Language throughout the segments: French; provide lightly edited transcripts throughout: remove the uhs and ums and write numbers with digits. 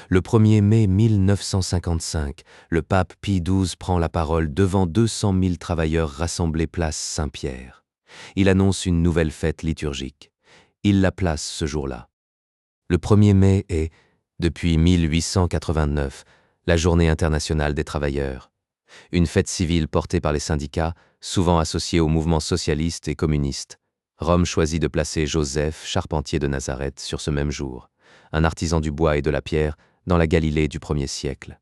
Le 1er mai 1955, le pape Pie XII prend la parole devant 200 000 travailleurs rassemblés place Saint-Pierre. Il annonce une nouvelle fête liturgique. Il la place ce jour-là. Le 1er mai est, depuis 1889, la Journée internationale des travailleurs. Une fête civile portée par les syndicats, souvent associée au mouvement socialiste et communiste. Rome choisit de placer Joseph, charpentier de Nazareth, sur ce même jour, un artisan du bois et de la pierre, dans la Galilée du 1er siècle.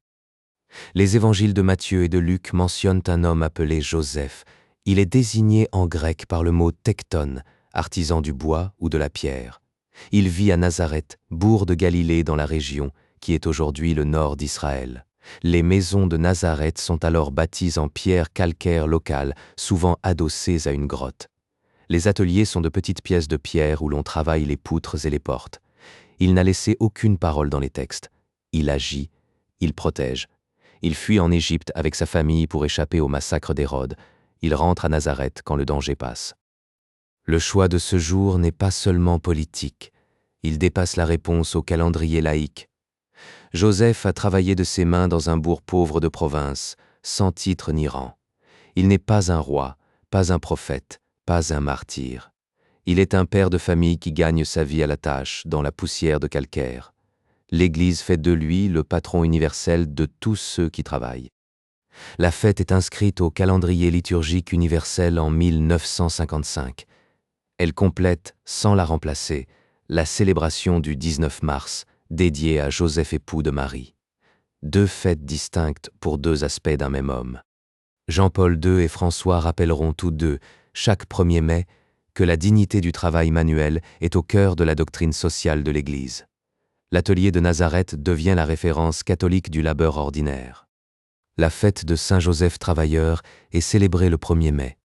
Les évangiles de Matthieu et de Luc mentionnent un homme appelé Joseph. Il est désigné en grec par le mot tekton, artisan du bois ou de la pierre. Il vit à Nazareth, bourg de Galilée dans la région, qui est aujourd'hui le nord d'Israël. Les maisons de Nazareth sont alors bâties en pierre calcaire locale, souvent adossées à une grotte. Les ateliers sont de petites pièces de pierre où l'on travaille les poutres et les portes. Il n'a laissé aucune parole dans les textes. Il agit, il protège. Il fuit en Égypte avec sa famille pour échapper au massacre d'Hérode. Il rentre à Nazareth quand le danger passe. Le choix de ce jour n'est pas seulement politique. Il dépasse la réponse au calendrier laïque. Joseph a travaillé de ses mains dans un bourg pauvre de province, sans titre ni rang. Il n'est pas un roi, pas un prophète, pas un martyr. Il est un père de famille qui gagne sa vie à la tâche, dans la poussière de calcaire. L'Église fait de lui le patron universel de tous ceux qui travaillent. La fête est inscrite au calendrier liturgique universel en 1955. Elle complète, sans la remplacer, la célébration du 19 mars, dédiée à Joseph époux de Marie. Deux fêtes distinctes pour deux aspects d'un même homme. Jean-Paul II et François rappelleront tous deux, chaque 1er mai, que la dignité du travail manuel est au cœur de la doctrine sociale de l'Église. L'atelier de Nazareth devient la référence catholique du labeur ordinaire. La fête de Saint Joseph travailleur est célébrée le 1er mai.